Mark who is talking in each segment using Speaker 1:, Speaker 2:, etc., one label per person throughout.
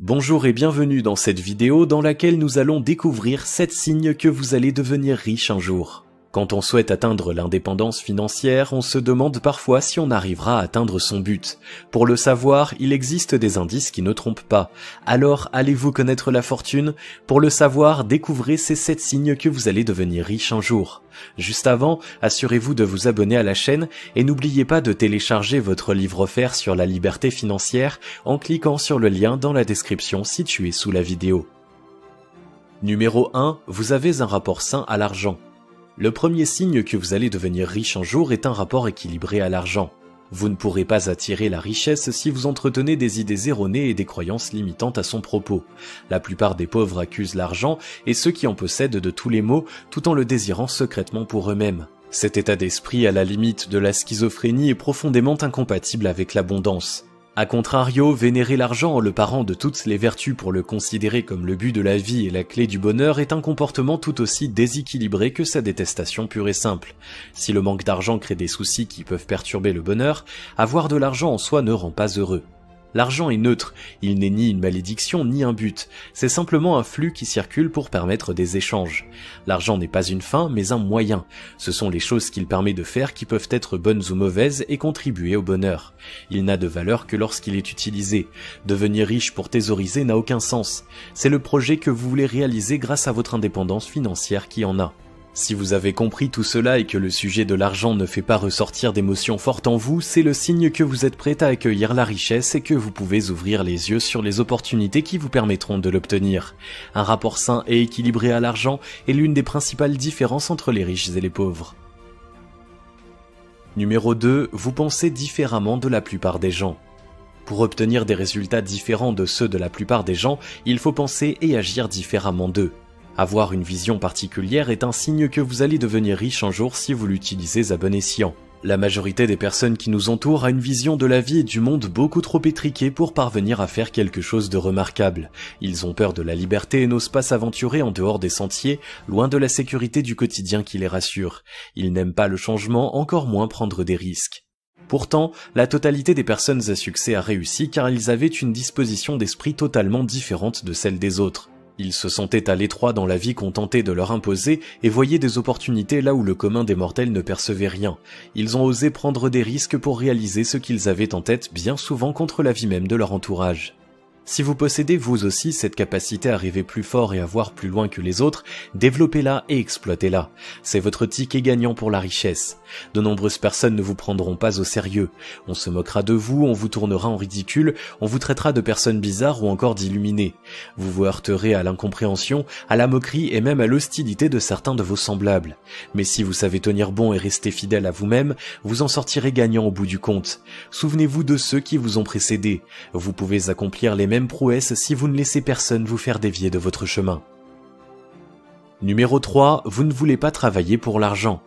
Speaker 1: Bonjour et bienvenue dans cette vidéo dans laquelle nous allons découvrir 7 signes que vous allez devenir riche un jour. Quand on souhaite atteindre l'indépendance financière, on se demande parfois si on arrivera à atteindre son but. Pour le savoir, il existe des indices qui ne trompent pas. Alors, allez-vous connaître la fortune? Pour le savoir, découvrez ces 7 signes que vous allez devenir riche un jour. Juste avant, assurez-vous de vous abonner à la chaîne et n'oubliez pas de télécharger votre livre offert sur la liberté financière en cliquant sur le lien dans la description situé sous la vidéo. Numéro 1. Vous avez un rapport sain à l'argent. Le premier signe que vous allez devenir riche un jour est un rapport équilibré à l'argent. Vous ne pourrez pas attirer la richesse si vous entretenez des idées erronées et des croyances limitantes à son propos. La plupart des pauvres accusent l'argent et ceux qui en possèdent de tous les maux tout en le désirant secrètement pour eux-mêmes. Cet état d'esprit à la limite de la schizophrénie est profondément incompatible avec l'abondance. A contrario, vénérer l'argent en le parant de toutes les vertus pour le considérer comme le but de la vie et la clé du bonheur est un comportement tout aussi déséquilibré que sa détestation pure et simple. Si le manque d'argent crée des soucis qui peuvent perturber le bonheur, avoir de l'argent en soi ne rend pas heureux. L'argent est neutre, il n'est ni une malédiction ni un but, c'est simplement un flux qui circule pour permettre des échanges. L'argent n'est pas une fin mais un moyen, ce sont les choses qu'il permet de faire qui peuvent être bonnes ou mauvaises et contribuer au bonheur. Il n'a de valeur que lorsqu'il est utilisé. Devenir riche pour thésauriser n'a aucun sens, c'est le projet que vous voulez réaliser grâce à votre indépendance financière qui en a. Si vous avez compris tout cela et que le sujet de l'argent ne fait pas ressortir d'émotions fortes en vous, c'est le signe que vous êtes prêt à accueillir la richesse et que vous pouvez ouvrir les yeux sur les opportunités qui vous permettront de l'obtenir. Un rapport sain et équilibré à l'argent est l'une des principales différences entre les riches et les pauvres. Numéro 2. Vous pensez différemment de la plupart des gens. Pour obtenir des résultats différents de ceux de la plupart des gens, il faut penser et agir différemment d'eux. Avoir une vision particulière est un signe que vous allez devenir riche un jour si vous l'utilisez à bon escient. La majorité des personnes qui nous entourent a une vision de la vie et du monde beaucoup trop étriquée pour parvenir à faire quelque chose de remarquable. Ils ont peur de la liberté et n'osent pas s'aventurer en dehors des sentiers, loin de la sécurité du quotidien qui les rassure. Ils n'aiment pas le changement, encore moins prendre des risques. Pourtant, la totalité des personnes à succès a réussi car ils avaient une disposition d'esprit totalement différente de celle des autres. Ils se sentaient à l'étroit dans la vie qu'on tentait de leur imposer et voyaient des opportunités là où le commun des mortels ne percevait rien. Ils ont osé prendre des risques pour réaliser ce qu'ils avaient en tête bien souvent contre l'avis même de leur entourage. Si vous possédez vous aussi cette capacité à rêver plus fort et à voir plus loin que les autres, développez-la et exploitez-la. C'est votre ticket gagnant pour la richesse. De nombreuses personnes ne vous prendront pas au sérieux. On se moquera de vous, on vous tournera en ridicule, on vous traitera de personnes bizarres ou encore d'illuminés. Vous vous heurterez à l'incompréhension, à la moquerie et même à l'hostilité de certains de vos semblables. Mais si vous savez tenir bon et rester fidèle à vous-même, vous en sortirez gagnant au bout du compte. Souvenez-vous de ceux qui vous ont précédé. Vous pouvez accomplir les mêmes prouesses si vous ne laissez personne vous faire dévier de votre chemin. Numéro 3. Vous ne voulez pas travailler pour l'argent.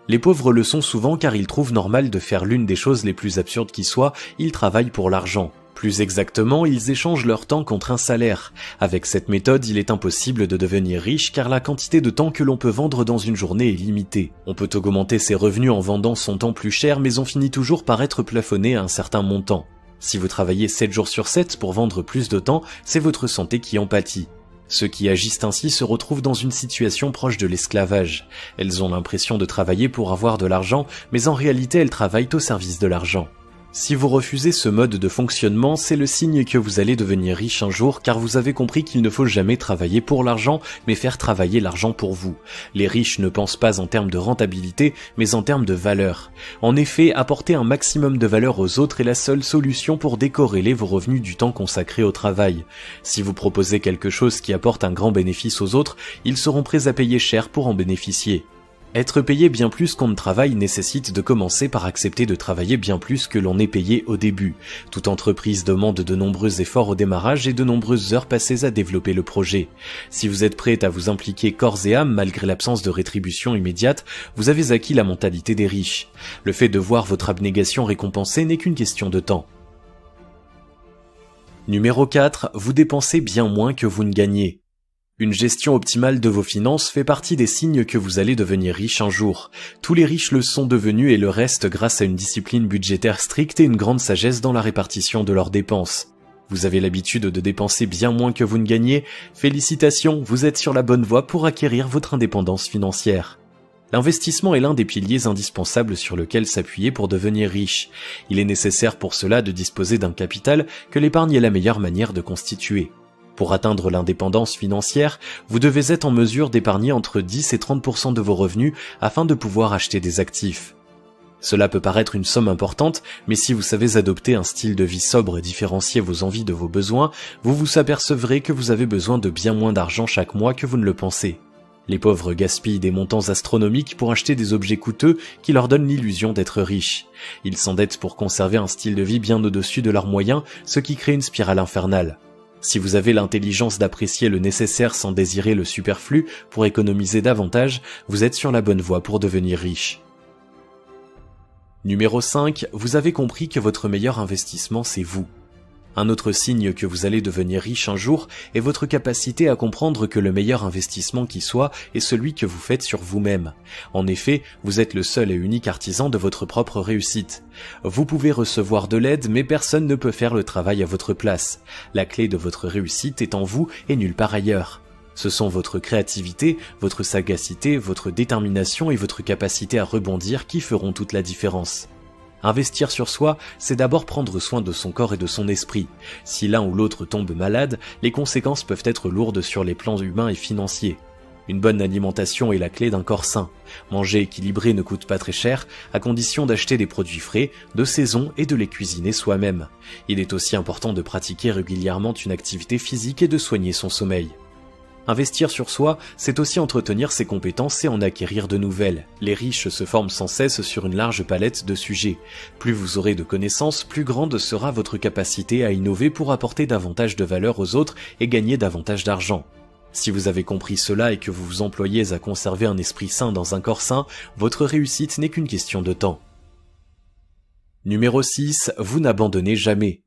Speaker 1: Les pauvres le sont souvent car ils trouvent normal de faire l'une des choses les plus absurdes qui soient, ils travaillent pour l'argent. Plus exactement, ils échangent leur temps contre un salaire. Avec cette méthode, il est impossible de devenir riche car la quantité de temps que l'on peut vendre dans une journée est limitée. On peut augmenter ses revenus en vendant son temps plus cher mais on finit toujours par être plafonné à un certain montant. Si vous travaillez 7 jours sur 7 pour vendre plus de temps, c'est votre santé qui en pâtit. Ceux qui agissent ainsi se retrouvent dans une situation proche de l'esclavage. Elles ont l'impression de travailler pour avoir de l'argent, mais en réalité elles travaillent au service de l'argent. Si vous refusez ce mode de fonctionnement, c'est le signe que vous allez devenir riche un jour car vous avez compris qu'il ne faut jamais travailler pour l'argent, mais faire travailler l'argent pour vous. Les riches ne pensent pas en termes de rentabilité, mais en termes de valeur. En effet, apporter un maximum de valeur aux autres est la seule solution pour décorréler vos revenus du temps consacré au travail. Si vous proposez quelque chose qui apporte un grand bénéfice aux autres, ils seront prêts à payer cher pour en bénéficier. Être payé bien plus qu'on ne travaille nécessite de commencer par accepter de travailler bien plus que l'on est payé au début. Toute entreprise demande de nombreux efforts au démarrage et de nombreuses heures passées à développer le projet. Si vous êtes prêt à vous impliquer corps et âme malgré l'absence de rétribution immédiate, vous avez acquis la mentalité des riches. Le fait de voir votre abnégation récompensée n'est qu'une question de temps. Numéro 4. Vous dépensez bien moins que vous ne gagnez. Une gestion optimale de vos finances fait partie des signes que vous allez devenir riche un jour. Tous les riches le sont devenus et le restent grâce à une discipline budgétaire stricte et une grande sagesse dans la répartition de leurs dépenses. Vous avez l'habitude de dépenser bien moins que vous ne gagnez. Félicitations, vous êtes sur la bonne voie pour acquérir votre indépendance financière. L'investissement est l'un des piliers indispensables sur lequel s'appuyer pour devenir riche. Il est nécessaire pour cela de disposer d'un capital que l'épargne est la meilleure manière de constituer. Pour atteindre l'indépendance financière, vous devez être en mesure d'épargner entre 10 et 30% de vos revenus afin de pouvoir acheter des actifs. Cela peut paraître une somme importante, mais si vous savez adopter un style de vie sobre et différencier vos envies de vos besoins, vous vous apercevrez que vous avez besoin de bien moins d'argent chaque mois que vous ne le pensez. Les pauvres gaspillent des montants astronomiques pour acheter des objets coûteux qui leur donnent l'illusion d'être riches. Ils s'endettent pour conserver un style de vie bien au-dessus de leurs moyens, ce qui crée une spirale infernale. Si vous avez l'intelligence d'apprécier le nécessaire sans désirer le superflu pour économiser davantage, vous êtes sur la bonne voie pour devenir riche. Numéro 5, vous avez compris que votre meilleur investissement, c'est vous. Un autre signe que vous allez devenir riche un jour est votre capacité à comprendre que le meilleur investissement qui soit est celui que vous faites sur vous-même. En effet, vous êtes le seul et unique artisan de votre propre réussite. Vous pouvez recevoir de l'aide, mais personne ne peut faire le travail à votre place. La clé de votre réussite est en vous et nulle part ailleurs. Ce sont votre créativité, votre sagacité, votre détermination et votre capacité à rebondir qui feront toute la différence. Investir sur soi, c'est d'abord prendre soin de son corps et de son esprit. Si l'un ou l'autre tombe malade, les conséquences peuvent être lourdes sur les plans humains et financiers. Une bonne alimentation est la clé d'un corps sain. Manger équilibré ne coûte pas très cher, à condition d'acheter des produits frais, de saison et de les cuisiner soi-même. Il est aussi important de pratiquer régulièrement une activité physique et de soigner son sommeil. Investir sur soi, c'est aussi entretenir ses compétences et en acquérir de nouvelles. Les riches se forment sans cesse sur une large palette de sujets. Plus vous aurez de connaissances, plus grande sera votre capacité à innover pour apporter davantage de valeur aux autres et gagner davantage d'argent. Si vous avez compris cela et que vous vous employez à conserver un esprit sain dans un corps sain, votre réussite n'est qu'une question de temps. Numéro 6, vous n'abandonnez jamais.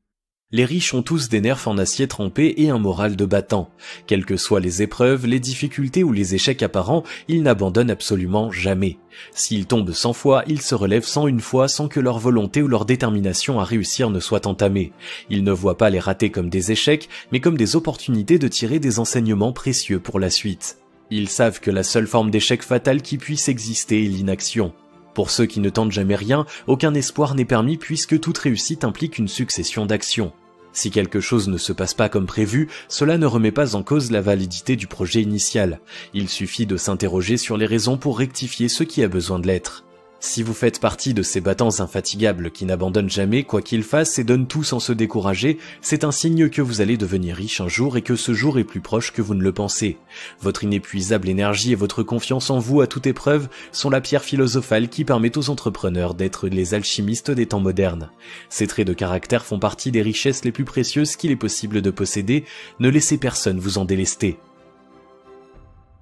Speaker 1: Les riches ont tous des nerfs en acier trempé et un moral de battant. Quelles que soient les épreuves, les difficultés ou les échecs apparents, ils n'abandonnent absolument jamais. S'ils tombent 100 fois, ils se relèvent 101 fois sans que leur volonté ou leur détermination à réussir ne soit entamée. Ils ne voient pas les ratés comme des échecs, mais comme des opportunités de tirer des enseignements précieux pour la suite. Ils savent que la seule forme d'échec fatal qui puisse exister est l'inaction. Pour ceux qui ne tentent jamais rien, aucun espoir n'est permis puisque toute réussite implique une succession d'actions. Si quelque chose ne se passe pas comme prévu, cela ne remet pas en cause la validité du projet initial. Il suffit de s'interroger sur les raisons pour rectifier ce qui a besoin de l'être. Si vous faites partie de ces battants infatigables qui n'abandonnent jamais quoi qu'ils fassent et donnent tout sans se décourager, c'est un signe que vous allez devenir riche un jour et que ce jour est plus proche que vous ne le pensez. Votre inépuisable énergie et votre confiance en vous à toute épreuve sont la pierre philosophale qui permet aux entrepreneurs d'être les alchimistes des temps modernes. Ces traits de caractère font partie des richesses les plus précieuses qu'il est possible de posséder, ne laissez personne vous en délester.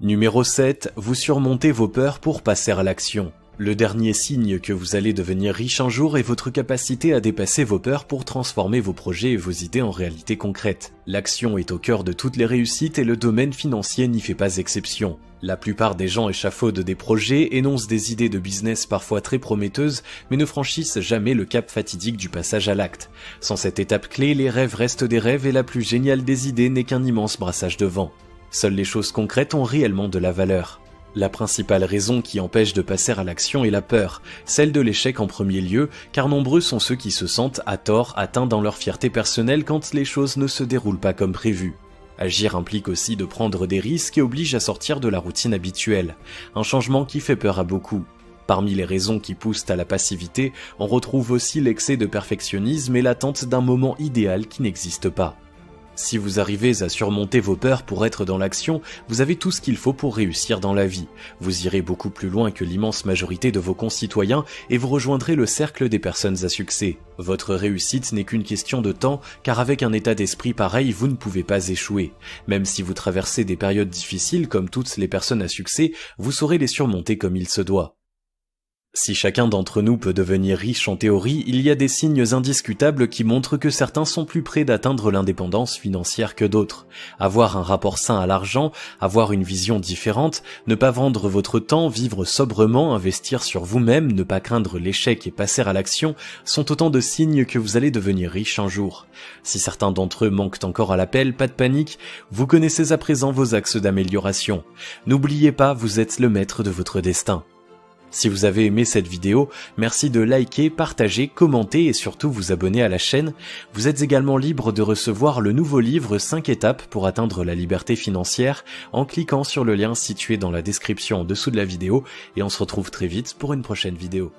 Speaker 1: Numéro 7, vous surmontez vos peurs pour passer à l'action. Le dernier signe que vous allez devenir riche un jour est votre capacité à dépasser vos peurs pour transformer vos projets et vos idées en réalité concrète. L'action est au cœur de toutes les réussites et le domaine financier n'y fait pas exception. La plupart des gens échafaudent des projets, énoncent des idées de business parfois très prometteuses, mais ne franchissent jamais le cap fatidique du passage à l'acte. Sans cette étape clé, les rêves restent des rêves et la plus géniale des idées n'est qu'un immense brassage de vent. Seules les choses concrètes ont réellement de la valeur. La principale raison qui empêche de passer à l'action est la peur, celle de l'échec en premier lieu, car nombreux sont ceux qui se sentent à tort atteints dans leur fierté personnelle quand les choses ne se déroulent pas comme prévu. Agir implique aussi de prendre des risques et oblige à sortir de la routine habituelle, un changement qui fait peur à beaucoup. Parmi les raisons qui poussent à la passivité, on retrouve aussi l'excès de perfectionnisme et l'attente d'un moment idéal qui n'existe pas. Si vous arrivez à surmonter vos peurs pour être dans l'action, vous avez tout ce qu'il faut pour réussir dans la vie. Vous irez beaucoup plus loin que l'immense majorité de vos concitoyens et vous rejoindrez le cercle des personnes à succès. Votre réussite n'est qu'une question de temps, car avec un état d'esprit pareil, vous ne pouvez pas échouer. Même si vous traversez des périodes difficiles comme toutes les personnes à succès, vous saurez les surmonter comme il se doit. Si chacun d'entre nous peut devenir riche en théorie, il y a des signes indiscutables qui montrent que certains sont plus près d'atteindre l'indépendance financière que d'autres. Avoir un rapport sain à l'argent, avoir une vision différente, ne pas vendre votre temps, vivre sobrement, investir sur vous-même, ne pas craindre l'échec et passer à l'action sont autant de signes que vous allez devenir riche un jour. Si certains d'entre eux manquent encore à l'appel, pas de panique, vous connaissez à présent vos axes d'amélioration. N'oubliez pas, vous êtes le maître de votre destin. Si vous avez aimé cette vidéo, merci de liker, partager, commenter et surtout vous abonner à la chaîne. Vous êtes également libre de recevoir le nouveau livre 5 étapes pour atteindre la liberté financière en cliquant sur le lien situé dans la description en dessous de la vidéo et on se retrouve très vite pour une prochaine vidéo.